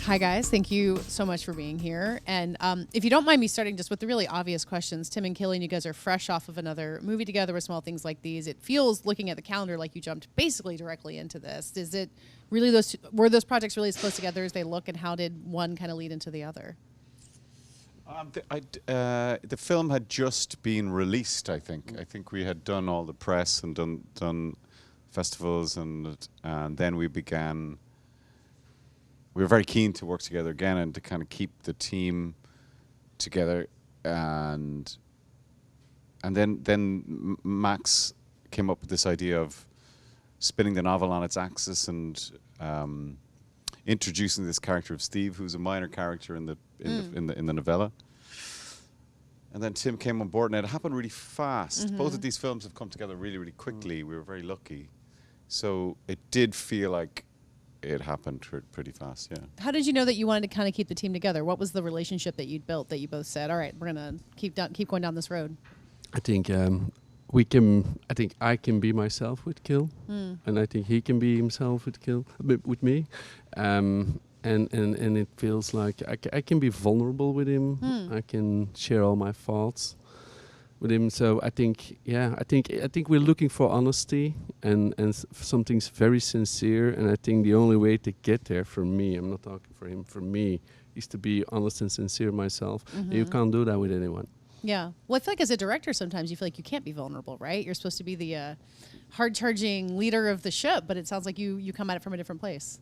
Hi, guys. Thank you so much for being here. And if you don't mind me starting just with the really obvious questions, Tim and Cillian, you guys are fresh off of another movie together with Small Things Like These. It feels, looking at the calendar, like you jumped basically directly into this. Is it really were those projects really as close together as they look, and how did one kind of lead into the other? The film had just been released, I think. I think we had done all the press and done festivals, and then we began. We were very keen to work together again and to kind of keep the team together, and then Max came up with this idea of spinning the novel on its axis and introducing this character of Steve, who's a minor character in the novella. And then Tim came on board, and it happened really fast. Both of these films have come together really, really quickly. We were very lucky, so it did feel like it happened pretty fast. Yeah. How did you know that you wanted to kind of keep the team together? What was the relationship that you'd built that you both said, "All right, we're gonna keep going down this road"? I think we can. I think I can be myself with Kill, and I think he can be himself with me. And it feels like I can be vulnerable with him. I can share all my thoughts with him. So I think we're looking for honesty and something's very sincere. And I think the only way to get there, for me, I'm not talking for him, for me, is to be honest and sincere myself. And you can't do that with anyone. Yeah. Well, I feel like as a director, sometimes you feel like you can't be vulnerable, right? You're supposed to be the hard-charging leader of the ship, but it sounds like you come at it from a different place.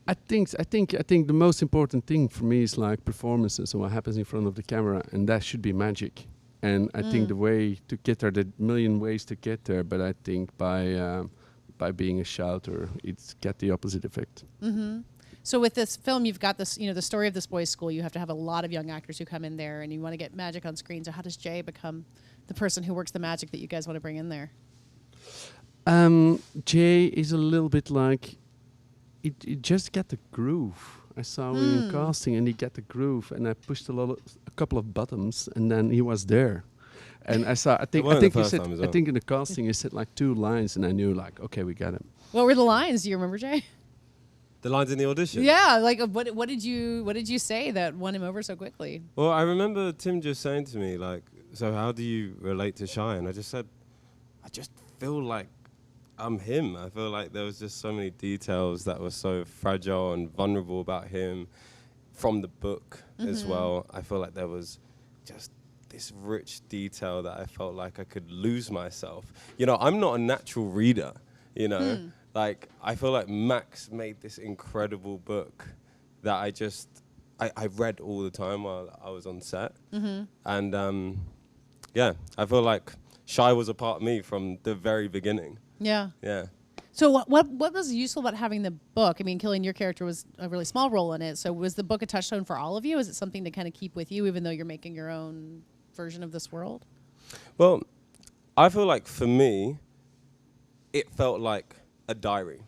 I think the most important thing for me is like performances and what happens in front of the camera, and that should be magic. And I think the way to get there, there are a million ways to get there, but I think by being a shouter, it's got the opposite effect. So with this film, you've got this, the story of this boys' school. You have to have a lot of young actors who come in there, and you want to get magic on screen. So how does Jay become the person who works the magic that you guys want to bring in there? Jay is a little bit like, it just got the groove. I saw him in casting, and he got the groove, and I pushed a couple of buttons, and then he was there. And I think in the casting he said like 2 lines, and I knew like, okay, we got him. What were the lines? Do you remember, Jay? The lines in the audition? Yeah, like what did you say that won him over so quickly? Well, I remember Tim just saying to me, like, so how do you relate to Shy? And I just said, I just feel like I'm him. I feel like there was just so many details that were so fragile and vulnerable about him from the book as well. I feel like there was just this rich detail that I felt like I could lose myself. I'm not a natural reader, Like, I feel like Max made this incredible book that I read all the time while I was on set. And I feel like Shy was a part of me from the very beginning. Yeah. Yeah. So what was useful about having the book? I mean, Cillian, your character was a really small role in it. So was the book a touchstone for all of you? Is it something to kind of keep with you, even though you're making your own version of this world? Well, I feel like for me, it felt like a diary.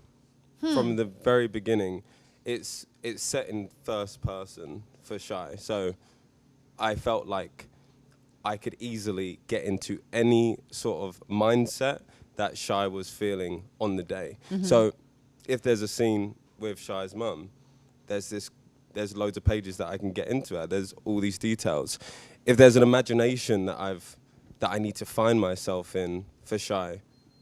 From the very beginning. It's set in first person for Shy. So I felt like I could easily get into any sort of mindset that Shy was feeling on the day. So if there's a scene with Shy's mum, there's loads of pages that I can get into it. There's all these details. If there's an imagination that I need to find myself in for Shy,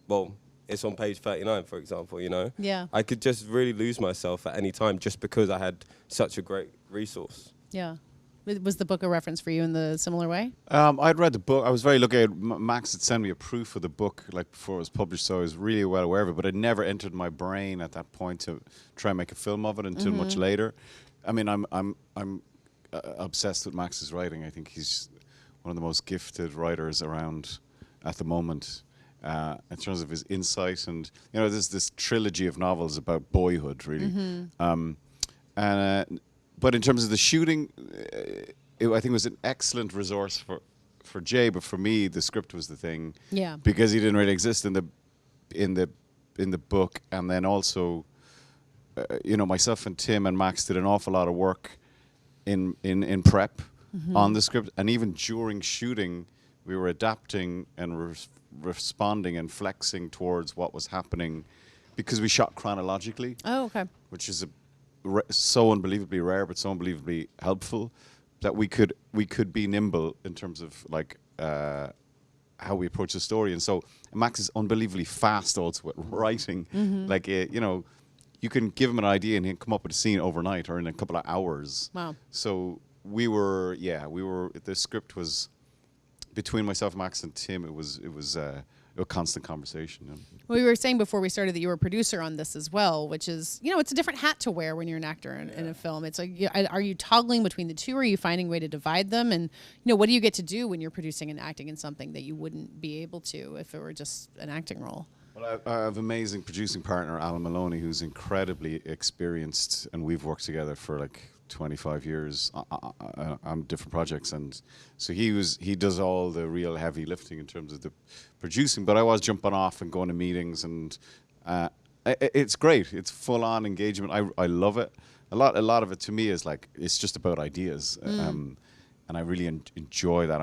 well, it's on page 39, for example, Yeah. I could just really lose myself at any time just because I had such a great resource. Yeah. Was the book a reference for you in the similar way? I'd read the book. I was very lucky. Max had sent me a proof of the book like before it was published, so I was really well aware of it. But it never entered my brain at that point to try and make a film of it until much later. I mean, I'm obsessed with Max's writing. I think he's one of the most gifted writers around at the moment in terms of his insight. And there's this trilogy of novels about boyhood, really. But in terms of the shooting, I think it was an excellent resource for Jay. But for me, the script was the thing. Yeah. Because he didn't really exist in the book, and then also, myself and Tim and Max did an awful lot of work in prep on the script, and even during shooting, we were adapting and responding and flexing towards what was happening, because we shot chronologically. Oh, okay. Which is so unbelievably rare, but so unbelievably helpful that we could be nimble in terms of like how we approach the story. And so Max is unbelievably fast also at writing. Like you know, you can give him an idea and he'll come up with a scene overnight or in a couple of hours. Wow. So we were the script was between myself, Max, and Tim. It was a constant conversation. Well, we were saying before we started that you were a producer on this as well, which is, you know, it's a different hat to wear when you're an actor in a film. It's like, are you toggling between the two? Or are you finding a way to divide them? And, you know, what do you get to do when you're producing and acting in something that you wouldn't be able to if it were just an acting role? Well, I have an amazing producing partner, Alan Maloney, who's incredibly experienced, and we've worked together for like 25 years on different projects, and so he does all the real heavy lifting in terms of the producing, but I was jumping off and going to meetings, and it's great. It's full on engagement. I love it. A lot of it to me is like it's just about ideas, and I really enjoy that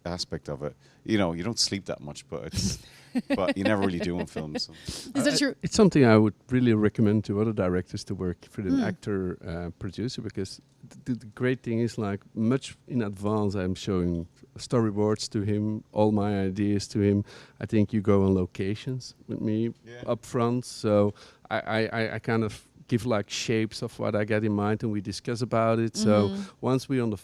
aspect of it. You know, you don't sleep that much, but it's but you never really do in films. So. Is that true? It's something I would really recommend to other directors to work for an actor producer, because the great thing is, like, much in advance I'm showing storyboards to him, all my ideas to him. I think you go on locations with me up front, so I kind of give like shapes of what I get in mind and we discuss about it. So once we're on the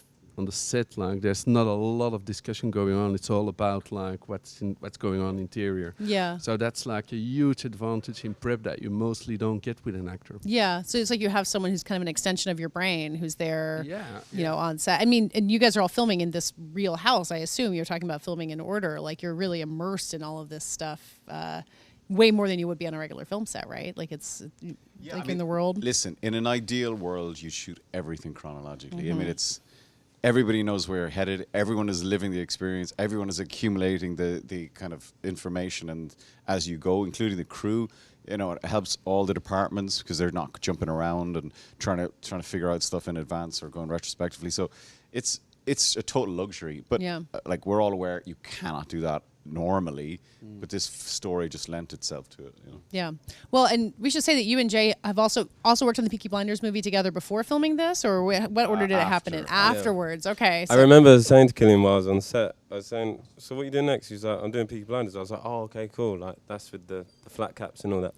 set, like, there's not a lot of discussion going on. It's all about like what's going on interior. Yeah. So that's like a huge advantage in prep that you mostly don't get with an actor. Yeah. So it's like you have someone who's kind of an extension of your brain who's there, you know, Yeah. on set. I mean, and you guys are all filming in this real house. I assume you're talking about filming in order. Like, you're really immersed in all of this stuff. Way more than you would be on a regular film set, right? Like, it's like in the world. Listen, in an ideal world, you shoot everything chronologically. I mean, everybody knows where you're headed. Everyone is living the experience. Everyone is accumulating the kind of information, and as you go, including the crew, you know, it helps all the departments because they're not jumping around and trying to figure out stuff in advance or going retrospectively. So it's a total luxury. But like, we're all aware you cannot do that normally, but this story just lent itself to it, you know. Yeah. Well, and we should say that you and Jay have also worked on the Peaky Blinders movie together before filming this, or what order did it happen in? Afterwards. Okay. So I remember saying to Cillian while I was on set, I was saying, so what are you doing next? He's like, I'm doing Peaky Blinders. I was like, oh, okay, cool. Like, that's with the flat caps and all that.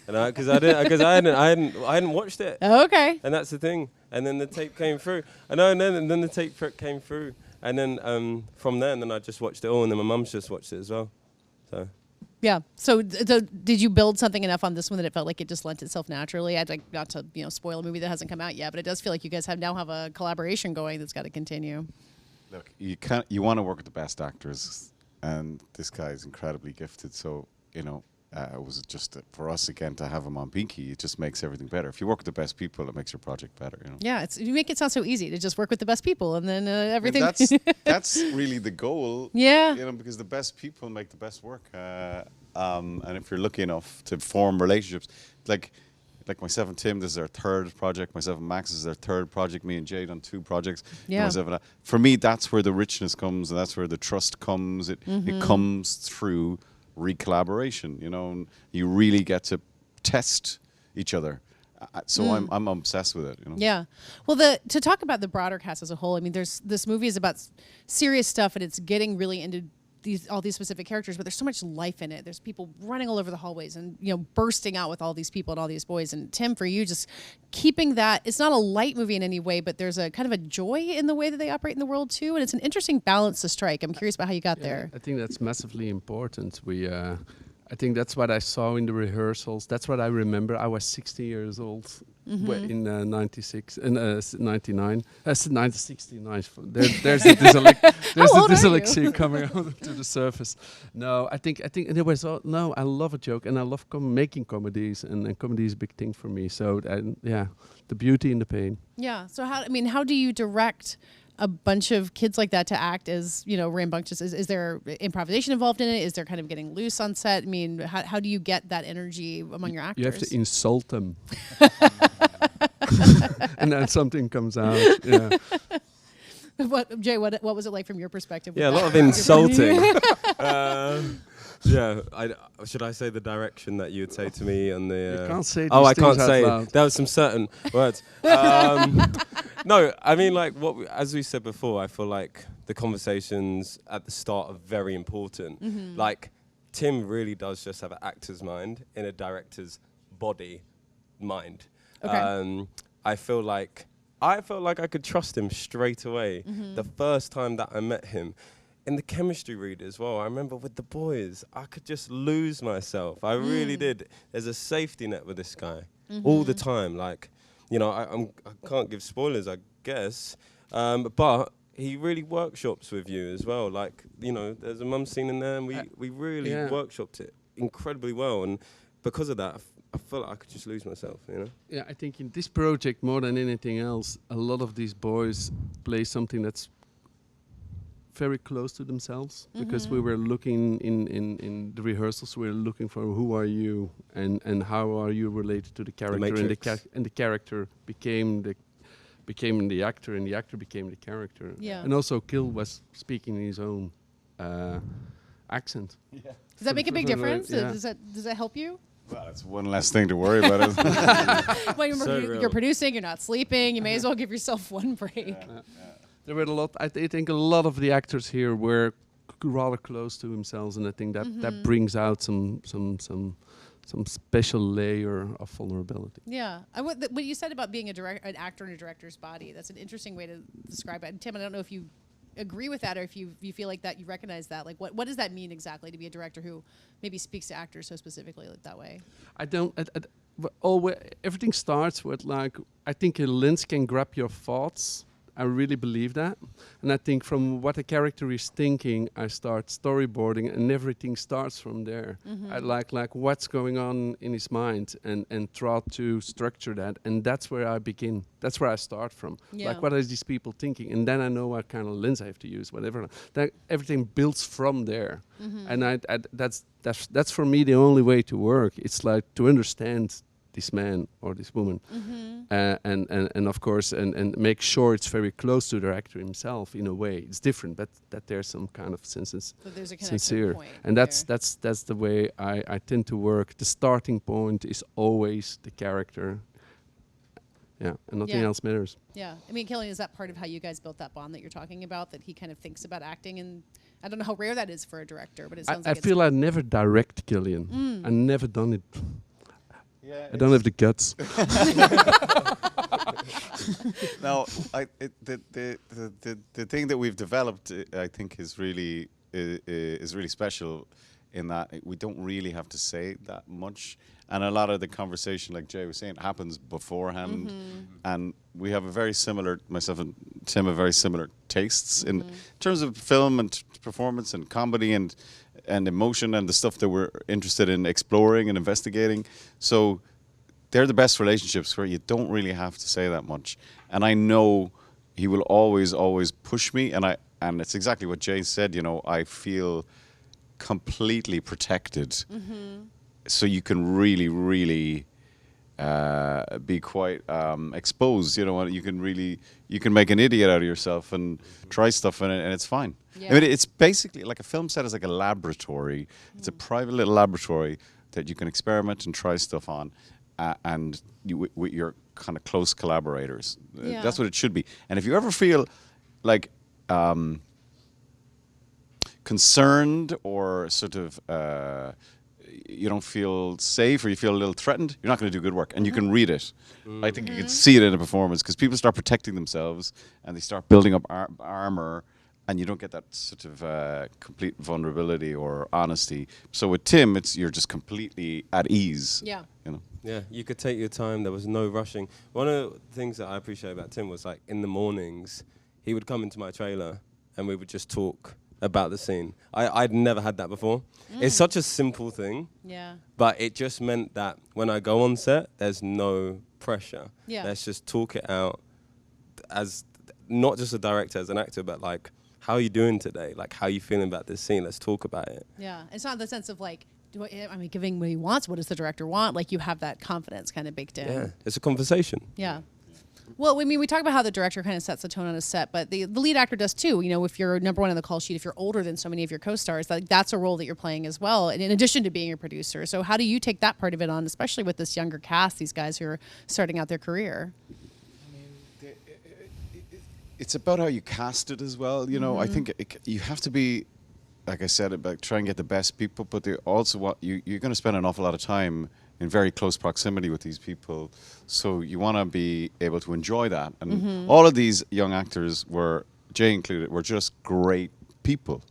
And because I hadn't watched it. Oh, okay. And that's the thing. And then the tape came through. I know, and then the tape came through. And then from there, and then I just watched it all, and then my mum's just watched it as well. So. Yeah. So did you build something enough on this one that it felt like it just lent itself naturally? I'd like not to, you know, spoil a movie that hasn't come out yet, but it does feel like you guys now have a collaboration going that's got to continue. Look, you want to work with the best actors, and this guy is incredibly gifted. So, you know, it was just for us again to have him on Binky. It just makes everything better. If you work with the best people, it makes your project better. You know. Yeah, you make it sound so easy to just work with the best people, and then everything. I mean, that's really the goal. Yeah. You know, because the best people make the best work. And if you're lucky enough to form relationships, like myself and Tim, this is our third project. Myself and Max, this is our third project. Me and Jade on 2 projects. Yeah. For me, that's where the richness comes, and that's where the trust comes. It comes through re-collaboration, you know, and you really get to test each other. So I'm obsessed with it, you know. Yeah. Well, to talk about the broader cast as a whole, I mean, this movie is about serious stuff, and it's getting really into all these specific characters, but there's so much life in it. There's people running all over the hallways and, you know, bursting out with all these people and all these boys. And Tim, for you, just keeping that, it's not a light movie in any way, but there's a kind of a joy in the way that they operate in the world too. And it's an interesting balance to strike. I'm curious about how you got there. I think that's massively important. I think that's what I saw in the rehearsals. That's what I remember. I was 60 years old in 96 and 99. 69. There's the dyslexia coming out to the surface. No, I think there was I love a joke, and I love making comedies, and comedy is a big thing for me. So the beauty and the pain. Yeah. So how do you direct a bunch of kids like that to act as, you know, rambunctious? Is there improvisation involved in it? Is there kind of getting loose on set? I mean, how do you get that energy among your actors? You have to insult them. And then something comes out. Yeah. Jay, what was it like from your perspective? Yeah, a lot of insulting. Yeah, should I say the direction that you would say to me on the? You can't say. Oh, these I can't things out say. loud. There was some certain words. No, I mean like as we said before. I feel like the conversations at the start are very important. Like Tim really does just have an actor's mind in a director's body mind. Okay. I felt like I could trust him straight away the first time that I met him. In the chemistry read as well, I remember with the boys, I could just lose myself. I really did. There's a safety net with this guy all the time. Like, you know, I can't give spoilers, I guess, but he really workshops with you as well. Like, you know, there's a mum scene in there, and we really workshopped it incredibly well. And because of that, I felt like I could just lose myself, you know? Yeah, I think in this project, more than anything else, a lot of these boys play something that's very close to themselves, because we were looking in the rehearsals, we were looking for who are you and how are you related to the character, and the character became the actor, and the actor became the character. Yeah. And also Kill was speaking in his own accent. Does that make a big difference? Yeah. Does that help you? Well, it's one less thing to worry about. Well, you're real. producing, you're not sleeping. You may as well give yourself one break. There were a lot. I think a lot of the actors here were rather close to themselves, and I think that brings out some special layer of vulnerability. Yeah, what you said about being an actor in a director's body, that's an interesting way to describe it. And Tim, I don't know if you agree with that, or if you feel like that you recognize that. Like, what does that mean exactly to be a director who maybe speaks to actors so specifically like that way? I don't. Everything starts with, like, I think a lens can grab your thoughts. I really believe that. And I think from what a character is thinking, I start storyboarding, and everything starts from there. I like what's going on in his mind, and try to structure that. And that's where I begin. That's where I start from. Yeah. Like, what are these people thinking? And then I know what kind of lens I have to use, whatever. That everything builds from there. And that's for me the only way to work. It's like to understand this man or this woman, and of course, and make sure it's very close to the actor himself in a way. It's different, but that there's some kind of So there's a connection sincere, point and there. that's the way I tend to work. The starting point is always the character. Yeah, and nothing else matters. Yeah, I mean, Cillian, is that part of how you guys built that bond that you're talking about? That he kind of thinks about acting, and I don't know how rare that is for a director, but it sounds like I feel I never direct Cillian. I never done it. Yeah, I don't have the guts. No, the thing that we've developed, I think, is really special in that we don't really have to say that much, and a lot of the conversation, like Jay was saying, happens beforehand, and we have myself and Tim have very similar tastes in terms of film and performance and comedy and emotion and the stuff that we're interested in exploring and investigating. So they're the best relationships where you don't really have to say that much. And I know he will always push me, and it's exactly what Jay said, you know, I feel completely protected. So you can really be quite exposed, you know, and you can make an idiot out of yourself and try stuff and it's fine. Yeah. I mean, it's basically like a film set is like a laboratory. It's a private little laboratory that you can experiment and try stuff on, and with your kind of close collaborators. Yeah. That's what it should be. And if you ever feel like concerned or sort of you don't feel safe or you feel a little threatened, you're not going to do good work. And you can read it. I think you can see it in a performance because people start protecting themselves and they start building up armor, and you don't get that sort of complete vulnerability or honesty. So with Tim, you're just completely at ease. Yeah. You know? Yeah, you could take your time. There was no rushing. One of the things that I appreciate about Tim was, like, in the mornings, he would come into my trailer and we would just talk about the scene. I'd never had that before. It's such a simple thing. Yeah. But it just meant that when I go on set, there's no pressure. Yeah. Let's just talk it out as not just a director, as an actor, but like, how are you doing today? Like, how are you feeling about this scene? Let's talk about it. Yeah. It's not the sense of like, giving what he wants. What does the director want? Like, you have that confidence kind of baked in. Yeah, it's a conversation. Yeah. Well, I mean, we talk about how the director kind of sets the tone on a set, but the lead actor does too. You know, if you're number one on the call sheet, if you're older than so many of your co-stars, that's a role that you're playing as well, and in addition to being a producer. So how do you take that part of it on, especially with this younger cast, these guys who are starting out their career? It's about how you cast it as well. You know, I think you have to be, like I said, about try and get the best people, but they also you're going to spend an awful lot of time in very close proximity with these people, so you want to be able to enjoy that. And all of these young actors, Jay included, were just great people,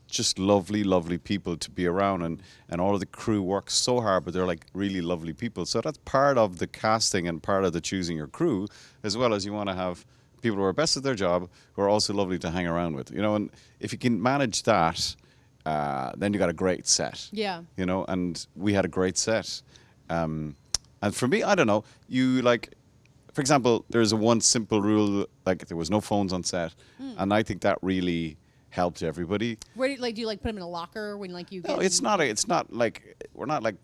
just lovely people to be around, and all of the crew works so hard, but they're like really lovely people. So that's part of the casting and part of the choosing your crew, as well as you want to have people who are best at their job, who are also lovely to hang around with, you know. And if you can manage that, then you got a great set. Yeah. You know, and we had a great set. And for me, I don't know, you like, for example, there's one simple rule, like there was no phones on set, and I think that really helped everybody. Where do you put them in a locker when you get? No, it's not like, we're not like,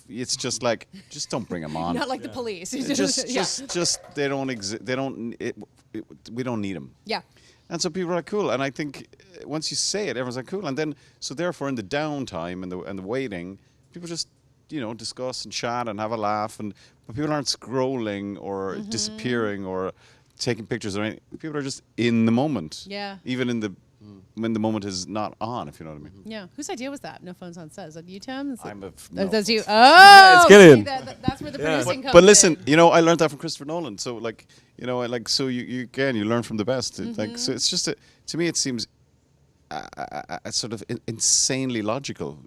it's just like, just don't bring them on. Not like the police. Just they don't exist. They don't. We don't need them. Yeah. And so people are like, cool. And I think once you say it, everyone's like, cool. And then so therefore in the downtime and the waiting, people just discuss and chat and have a laugh, but people aren't scrolling or disappearing or taking pictures or anything. People are just in the moment. Yeah. Even when the moment is not on, if you know what I mean. Yeah. Whose idea was that? No phones on set. Is that you, Tim? No. That's you. Oh, it's Cillian. That's where the producing comes But listen, in. I learned that from Christopher Nolan. So so you learn from the best. Like, so it's just to me it seems sort of insanely logical,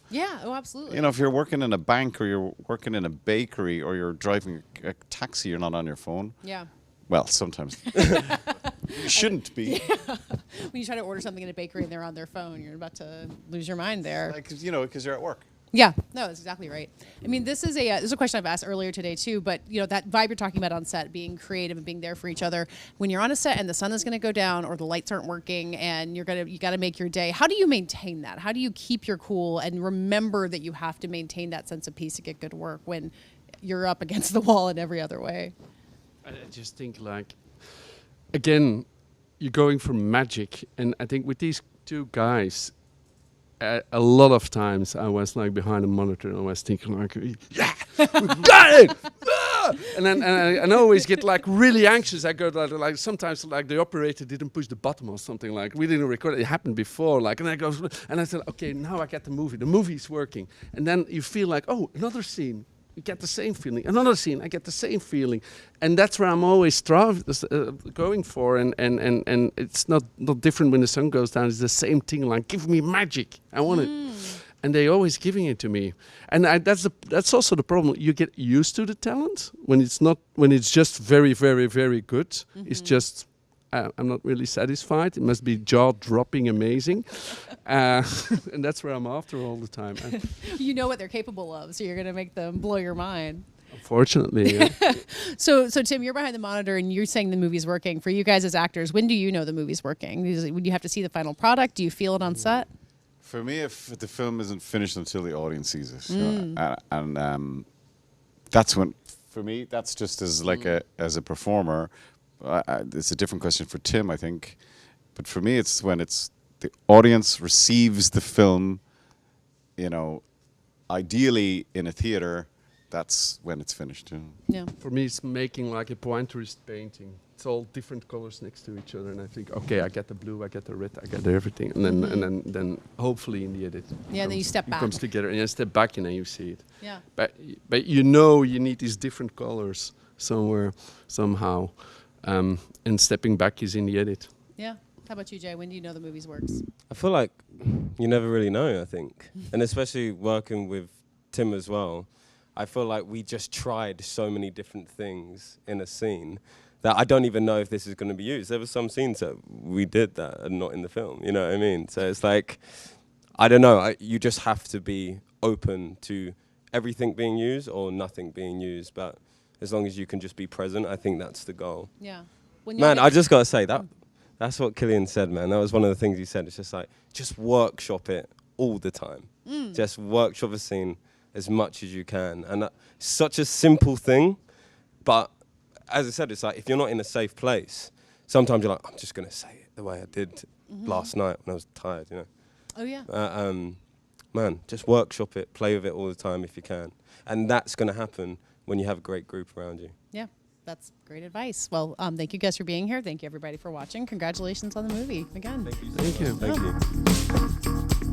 Yeah. Oh, absolutely. If you're working in a bank or you're working in a bakery or you're driving a taxi, you're not on your phone. Yeah. Well, sometimes. You shouldn't be. Yeah. When you try to order something in a bakery and they're on their phone, you're about to lose your mind there. Because you're at work. Yeah, no, that's exactly right. I mean, this is a question I've asked earlier today too, but that vibe you're talking about on set, being creative and being there for each other. When you're on a set and the sun is going to go down or the lights aren't working and you got to make your day, how do you maintain that? How do you keep your cool and remember that you have to maintain that sense of peace to get good work when you're up against the wall in every other way? I just think again, you're going for magic, and I think with these two guys, a lot of times I was behind a monitor and I was thinking yeah, we got it! Ah! And then I always get really anxious. I go sometimes the operator didn't push the button or something, we didn't record it. It happened before, and I go and I said, okay, now I get the movie. The movie's working, and then you feel oh, another scene. You get the same feeling. Another scene, I get the same feeling, and that's where I'm always going for. And it's not different when the sun goes down. It's the same thing. Give me magic. I want it, and they always giving it to me. And that's also the problem. You get used to the talent when it's just very, very, very good. It's just. I'm not really satisfied. It must be jaw-dropping amazing. And that's where I'm after all the time. You know what they're capable of, so you're going to make them blow your mind. Unfortunately, yeah. So Tim, you're behind the monitor and you're saying the movie's working. For you guys as actors, when do you know the movie's working? Would you have to see the final product? Do you feel it on set? For me, if the film isn't finished until the audience sees it. And that's when, for me, that's just as as a performer. It's a different question for Tim, I think, but for me, it's when the audience receives the film, ideally in a theater. That's when it's finished. Yeah. For me, it's making a pointerist painting. It's all different colors next to each other, and I think, okay, I get the blue, I get the red, I get everything, and then hopefully in the edit, then you step back. It comes together, and you step back, and then you see it. Yeah. But you need these different colors somewhere, somehow. And stepping back is in the edit. Yeah. How about you, Jay? When do you know the movie's works? I feel like you never really know, I think. And especially working with Tim as well, I feel like we just tried so many different things in a scene that I don't even know if this is going to be used. There were some scenes that we did that are not in the film, you know what I mean? So it's I don't know, you just have to be open to everything being used or nothing being used, but as long as you can just be present, I think that's the goal. Yeah. Man, I just got to say, that's what Cillian said, man. That was one of the things he said. It's just just workshop it all the time. Just workshop a scene as much as you can. And such a simple thing, but as I said, it's like if you're not in a safe place, sometimes you're like, I'm just gonna say it the way I did last night when I was tired, you know. Oh yeah. Man, just workshop it, play with it all the time if you can, and that's gonna happen when you have a great group around you. Yeah, that's great advice. Well, thank you guys for being here. Thank you everybody for watching. Congratulations on the movie again. Thank you. Thank you. Thank you.